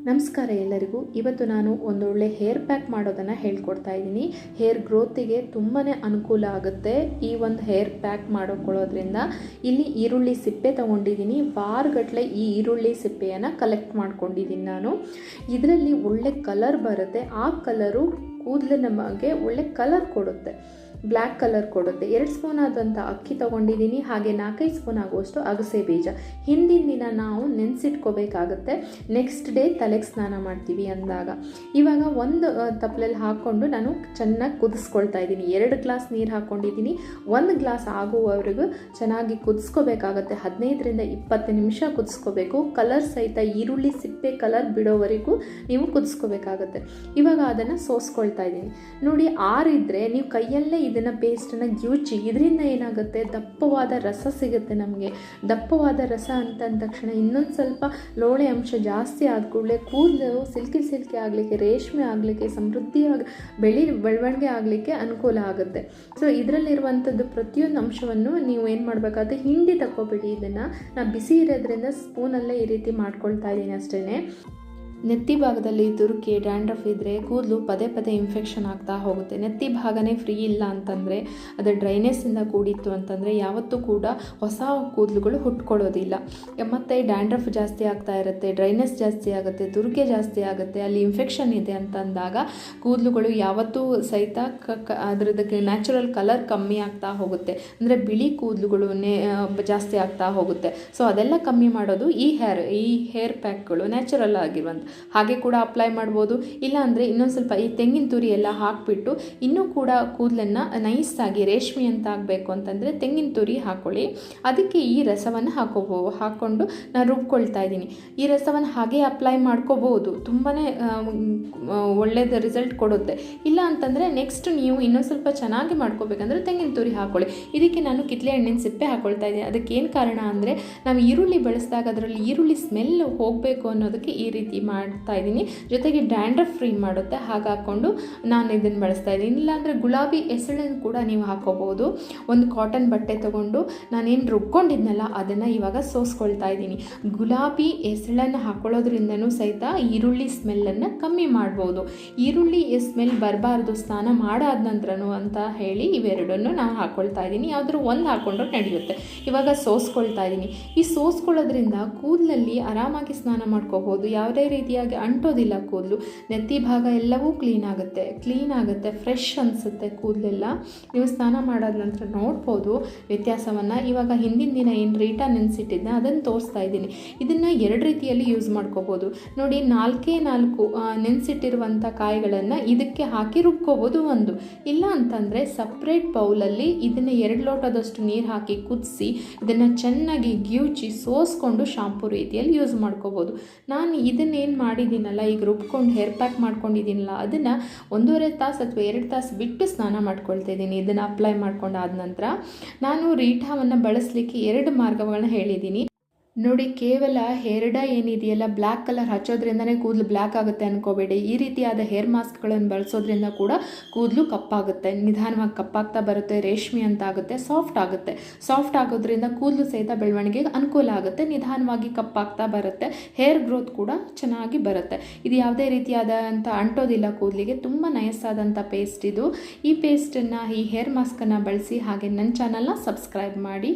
ನಮಸ್ಕಾರ ಎಲ್ಲರಿಗೂ. ಇವತ್ತು ನಾನು ಒಂದೊಳ್ಳೆ ಹೇರ್ ಪ್ಯಾಕ್ ಮಾಡೋದನ್ನು ಹೇಳ್ಕೊಡ್ತಾ ಇದ್ದೀನಿ. ಹೇರ್ ಗ್ರೋತಿಗೆ ತುಂಬಾ ಅನುಕೂಲ ಆಗುತ್ತೆ ಈ ಒಂದು ಹೇರ್ ಪ್ಯಾಕ್ ಮಾಡೋಕೊಳ್ಳೋದ್ರಿಂದ. ಇಲ್ಲಿ ಈರುಳ್ಳಿ ಸಿಪ್ಪೆ ತೊಗೊಂಡಿದ್ದೀನಿ. ವಾರಗಟ್ಟಲೆ ಈ ಈರುಳ್ಳಿ ಸಿಪ್ಪೆಯನ್ನು ಕಲೆಕ್ಟ್ ಮಾಡ್ಕೊಂಡಿದ್ದೀನಿ ನಾನು. ಇದರಲ್ಲಿ ಒಳ್ಳೆ ಕಲರ್ ಬರುತ್ತೆ. ಆ ಕಲರು ಕೂದಲಿನ ಬಗ್ಗೆ ಒಳ್ಳೆ ಕಲರ್ ಕೊಡುತ್ತೆ, ಬ್ಲ್ಯಾಕ್ ಕಲರ್ ಕೊಡುತ್ತೆ. 2 ಸ್ಪೂನ್ ಆದಂಥ ಅಕ್ಕಿ ತೊಗೊಂಡಿದ್ದೀನಿ. ಹಾಗೆ 4-5 ಸ್ಪೂನ್ ಆಗುವಷ್ಟು ಅಗಸೆ ಬೀಜ. ಹಿಂದಿನ ದಿನ ನಾವು ನೆನೆಸಿಟ್ಕೋಬೇಕಾಗುತ್ತೆ. ನೆಕ್ಸ್ಟ್ ಡೇ ತಲೆಗೆ ಸ್ನಾನ ಮಾಡ್ತೀವಿ ಅಂದಾಗ. ಇವಾಗ ಒಂದು ತಪ್ಪಲಲ್ಲಿ ಹಾಕ್ಕೊಂಡು ನಾನು ಚೆನ್ನಾಗಿ ಕುದಿಸ್ಕೊಳ್ತಾ ಇದ್ದೀನಿ. 2 ಗ್ಲಾಸ್ ನೀರು ಹಾಕ್ಕೊಂಡಿದ್ದೀನಿ. 1 ಗ್ಲಾಸ್ ಆಗುವವರೆಗೂ ಚೆನ್ನಾಗಿ ಕುದಿಸ್ಕೋಬೇಕಾಗತ್ತೆ. 15ರಿಂದ 20 ನಿಮಿಷ ಕುದಿಸ್ಕೋಬೇಕು. ಕಲರ್ ಸಹಿತ ಈರುಳ್ಳಿ ಸಿಪ್ಪೆ ಕಲರ್ ಬಿಡೋವರೆಗೂ ನೀವು ಕುದಿಸ್ಕೋಬೇಕಾಗತ್ತೆ. ಇವಾಗ ಅದನ್ನು ಸೋಸ್ಕೊಳ್ತಾ ಇದ್ದೀನಿ. ನೋಡಿ, ಆರಿದ್ರೆ ನೀವು ಕೈಯಲ್ಲೇ ಇದನ್ನು ಪೇಸ್ಟನ್ನು ಗ್ಯೂಚಿ. ಇದರಿಂದ ಏನಾಗುತ್ತೆ, ದಪ್ಪವಾದ ರಸ ಸಿಗುತ್ತೆ ನಮಗೆ. ದಪ್ಪವಾದ ರಸ ಅಂದ ತಕ್ಷಣ ಇನ್ನೊಂದು ಸ್ವಲ್ಪ ಲೋಳೆ ಅಂಶ ಜಾಸ್ತಿ ಆದ ಕೂಡಲೇ ಕೂದಲು ಸಿಲ್ಕಿ ಆಗಲಿಕ್ಕೆ, ರೇಷ್ಮೆ ಆಗಲಿಕ್ಕೆ, ಸಮೃದ್ಧಿಯಾಗಿ ಬೆಳವಣಿಗೆ ಆಗಲಿಕ್ಕೆ ಅನುಕೂಲ ಆಗುತ್ತೆ. ಸೊ ಇದರಲ್ಲಿರುವಂಥದ್ದು ಪ್ರತಿಯೊಂದು ಅಂಶವನ್ನು ನೀವು ಏನು ಮಾಡಬೇಕಾಗುತ್ತೆ, ಹಿಂಡಿ ತಗೋಬೇಡಿ. ಇದನ್ನು ನಾನು ಬಿಸಿ ಇರೋದ್ರಿಂದ ಸ್ಪೂನಲ್ಲೇ ಈ ರೀತಿ ಮಾಡ್ಕೊಳ್ತಾ ಇದ್ದೀನಿ ಅಷ್ಟೇ. ನೆತ್ತಿ ಭಾಗದಲ್ಲಿ ತುರುಕಿ ಡ್ಯಾಂಡ್ರಫ್ ಇದ್ದರೆ ಕೂದಲು ಪದೇ ಪದೇ ಇನ್ಫೆಕ್ಷನ್ ಆಗ್ತಾ ಹೋಗುತ್ತೆ. ನೆತ್ತಿ ಭಾಗನೇ ಫ್ರೀ ಇಲ್ಲ ಅಂತಂದರೆ, ಅದು ಡ್ರೈನೆಸ್ಸಿಂದ ಕೂಡಿತ್ತು ಅಂತಂದರೆ ಯಾವತ್ತೂ ಕೂಡ ಹೊಸ ಕೂದಲುಗಳು ಹುಟ್ಕೊಳ್ಳೋದಿಲ್ಲ. ಮತ್ತು ಡ್ಯಾಂಡ್ರಫ್ ಜಾಸ್ತಿ ಆಗ್ತಾ ಇರುತ್ತೆ, ಡ್ರೈನೆಸ್ ಜಾಸ್ತಿ ಆಗುತ್ತೆ, ತುರುಕೆ ಜಾಸ್ತಿ ಆಗುತ್ತೆ. ಅಲ್ಲಿ ಇನ್ಫೆಕ್ಷನ್ ಇದೆ ಅಂತಂದಾಗ ಕೂದಲುಗಳು ಯಾವತ್ತೂ ಸಹಿತ ಅದರದಕ್ಕೆ ನ್ಯಾಚುರಲ್ ಕಲರ್ ಕಮ್ಮಿ ಆಗ್ತಾ ಹೋಗುತ್ತೆ. ಅಂದರೆ ಬಿಳಿ ಕೂದಲುಗಳು ಜಾಸ್ತಿ ಆಗ್ತಾ ಹೋಗುತ್ತೆ. ಸೊ ಅದೆಲ್ಲ ಕಮ್ಮಿ ಮಾಡೋದು ಈ ಹೇರ್ ಪ್ಯಾಕ್ಗಳು ನ್ಯಾಚುರಲ್ ಆಗಿರುವಂಥ. ಹಾಗೆ ಕೂಡ ಅಪ್ಲೈ ಮಾಡ್ಬೋದು. ಇಲ್ಲ ಅಂದರೆ ಇನ್ನೊಂದು ಸ್ವಲ್ಪ ಈ ತೆಂಗಿನ ತುರಿ ಎಲ್ಲ ಹಾಕಿಬಿಟ್ಟು ಇನ್ನೂ ಕೂಡ ಕೂದಲನ್ನು ನೈಸಾಗಿ ರೇಷ್ಮೆ ಅಂತ ಆಗಬೇಕು ಅಂತಂದರೆ ತೆಂಗಿನ ತುರಿ ಹಾಕ್ಕೊಳ್ಳಿ. ಅದಕ್ಕೆ ಈ ರಸವನ್ನು ಹಾಕ್ಕೊಂಡು ನಾನು ರುಬ್ಕೊಳ್ತಾ ಇದ್ದೀನಿ. ಈ ರಸವನ್ನು ಹಾಗೆ ಅಪ್ಲೈ ಮಾಡ್ಕೋಬೋದು. ತುಂಬಾ ಒಳ್ಳೆಯದು ರಿಸಲ್ಟ್ ಕೊಡುತ್ತೆ. ಇಲ್ಲ ಅಂತಂದರೆ ನೆಕ್ಸ್ಟ್ ನೀವು ಇನ್ನೊಂದು ಸ್ವಲ್ಪ ಚೆನ್ನಾಗಿ ಮಾಡ್ಕೋಬೇಕಂದ್ರೆ ತೆಂಗಿನ ತುರಿ ಹಾಕ್ಕೊಳ್ಳಿ. ಇದಕ್ಕೆ ನಾನು ಕಿತ್ತಲೆ ಹಣ್ಣಿನ ಸಿಪ್ಪೆ ಹಾಕ್ಕೊಳ್ತಾ ಇದ್ದೀನಿ. ಅದಕ್ಕೆ ಏನು ಕಾರಣ ಅಂದರೆ, ನಾವು ಈರುಳ್ಳಿ ಬಳಸಿದಾಗ ಅದರಲ್ಲಿ ಈರುಳ್ಳಿ ಸ್ಮೆಲ್ ಹೋಗಬೇಕು ಅನ್ನೋದಕ್ಕೆ ಈ ರೀತಿ ಮಾಡ್ತಾ ಇದ್ದೀನಿ. ಜೊತೆಗೆ ಡ್ಯಾಂಡ್ರಫ್ ಫ್ರೀ ಮಾಡುತ್ತೆ. ಹಾಗೆ ಹಾಕ್ಕೊಂಡು ನಾನು ಇದನ್ನು ಬಳಸ್ತಾ ಇದ್ದೀನಿ. ಇಲ್ಲಾಂದರೆ ಗುಲಾಬಿ ಎಸಳನ್ನು ಕೂಡ ನೀವು ಹಾಕೋಬಹುದು. ಒಂದು ಕಾಟನ್ ಬಟ್ಟೆ ತೊಗೊಂಡು ನಾನೇನು ರುಬ್ಕೊಂಡಿದ್ನಲ್ಲ ಅದನ್ನು ಇವಾಗ ಸೋಸ್ಕೊಳ್ತಾ ಇದ್ದೀನಿ. ಗುಲಾಬಿ ಎಸಳನ್ನು ಹಾಕೊಳ್ಳೋದ್ರಿಂದನೂ ಸಹಿತ ಈರುಳ್ಳಿ ಸ್ಮೆಲ್ಲನ್ನು ಕಮ್ಮಿ ಮಾಡ್ಬೋದು. ಈರುಳ್ಳಿ ಸ್ಮೆಲ್ ಬರಬಾರ್ದು ಸ್ನಾನ ಮಾಡಾದ ನಂತರನೂ ಅಂತ ಹೇಳಿ ಇವೆರಡನ್ನು ನಾನು ಹಾಕ್ಕೊಳ್ತಾ ಇದ್ದೀನಿ. ಯಾವುದಾದ್ರು ಒಂದು ಹಾಕ್ಕೊಂಡ್ರೆ ನಡೆಯುತ್ತೆ. ಇವಾಗ ಸೋಸ್ಕೊಳ್ತಾ ಇದ್ದೀನಿ. ಈ ಸೋಸ್ಕೊಳ್ಳೋದ್ರಿಂದ ಕೂದಲಲ್ಲಿ ಆರಾಮಾಗಿ ಸ್ನಾನ ಮಾಡ್ಕೋಬೋದು. ಯಾವುದೇ ರೀತಿಯಾಗಿ ಅಂಟೋದಿಲ್ಲ ಕೂದಲು. ನೆತ್ತಿ ಭಾಗ ಎಲ್ಲವೂ ಕ್ಲೀನ್ ಆಗುತ್ತೆ, ಫ್ರೆಶ್ ಅನಿಸುತ್ತೆ ಕೂದಲೆಲ್ಲ. ನೀವು ಸ್ನಾನ ಮಾಡಾದ ನಂತರ ನೋಡ್ಬೋದು ವ್ಯತ್ಯಾಸವನ್ನು. ಇವಾಗ ಹಿಂದಿನ ದಿನ ಏನು ರೀಟಾ ನೆನೆಸಿಟ್ಟಿದ್ದೆ ಅದನ್ನು ತೋರಿಸ್ತಾ ಇದ್ದೀನಿ. ಇದನ್ನು 2 ರೀತಿಯಲ್ಲಿ ಯೂಸ್ ಮಾಡ್ಕೋಬೋದು. ನೋಡಿ, 4 ನೆನೆಸಿಟ್ಟಿರುವಂಥ ಕಾಯಿಗಳನ್ನು ಇದಕ್ಕೆ ಹಾಕಿ ರುಬ್ಕೋಬೋದು ಒಂದು. ಇಲ್ಲ ಅಂತಂದರೆ ಸಪ್ರೇಟ್ ಬೌಲಲ್ಲಿ ಇದನ್ನು 2 ಲೋಟದಷ್ಟು ನೀರು ಹಾಕಿ ಕುದಿಸಿ ಇದನ್ನು ಚೆನ್ನಾಗಿ ಗ್ಯೂಚಿ ಸೋಸ್ಕೊಂಡು ಶಾಂಪೂ ರೀತಿಯಲ್ಲಿ ಯೂಸ್ ಮಾಡ್ಕೋಬೋದು. ನಾನು ಇದನ್ನೇನು ಮಾಡಿದ್ದೀನಲ್ಲ, ಈಗ ರುಬ್ಕೊಂಡು ಹೇರ್ ಪ್ಯಾಕ್ ಮಾಡ್ಕೊಂಡಿದ್ದೀನಲ್ಲ, ಅದನ್ನು 1.5 ತಾಸು ಅಥವಾ 2 ತಾಸು ಬಿಟ್ಟು ಸ್ನಾನ ಮಾಡ್ಕೊಳ್ತಾ ಇದ್ದೀನಿ. ಇದನ್ನು ಅಪ್ಲೈ ಮಾಡ್ಕೊಂಡಾದ ನಂತರ ನಾನು ರೀಠಾವನ್ನು ಬಳಸಲಿಕ್ಕೆ 2 ಮಾರ್ಗಗಳನ್ನ ಹೇಳಿದ್ದೀನಿ. ನೋಡಿ, ಕೇವಲ ಹೇರ್ ಡೈ ಏನಿದೆಯಲ್ಲ ಬ್ಲ್ಯಾಕ್ ಕಲರ್ ಹಚ್ಚೋದ್ರಿಂದನೇ ಕೂದಲು ಬ್ಲ್ಯಾಕ್ ಆಗುತ್ತೆ ಅನ್ಕೋಬೇಡಿ. ಈ ರೀತಿಯಾದ ಹೇರ್ ಮಾಸ್ಕ್ಗಳನ್ನು ಬಳಸೋದ್ರಿಂದ ಕೂಡ ಕೂದಲು ಕಪ್ಪಾಗುತ್ತೆ. ನಿಧಾನವಾಗಿ ಕಪ್ಪಾಗ್ತಾ ಬರುತ್ತೆ, ರೇಷ್ಮೆ ಅಂತ ಆಗುತ್ತೆ, ಸಾಫ್ಟ್ ಆಗೋದ್ರಿಂದ ಕೂದಲು ಸಹಿತ ಬೆಳವಣಿಗೆಗೆ ಅನುಕೂಲ ಆಗುತ್ತೆ. ನಿಧಾನವಾಗಿ ಕಪ್ಪಾಗ್ತಾ ಬರುತ್ತೆ, ಹೇರ್ ಗ್ರೋತ್ ಕೂಡ ಚೆನ್ನಾಗಿ ಬರುತ್ತೆ. ಇದು ಯಾವುದೇ ರೀತಿಯಾದಂಥ ಅಂಟೋದಿಲ್ಲ ಕೂದಲಿಗೆ. ತುಂಬ ನಯಸ್ಸಾದಂಥ ಪೇಸ್ಟ್ ಇದು. ಈ ಪೇಸ್ಟನ್ನು, ಈ ಹೇರ್ ಮಾಸ್ಕನ್ನು ಬಳಸಿ. ಹಾಗೆ ನನ್ನ ಚಾನಲ್ನ ಸಬ್ಸ್ಕ್ರೈಬ್ ಮಾಡಿ.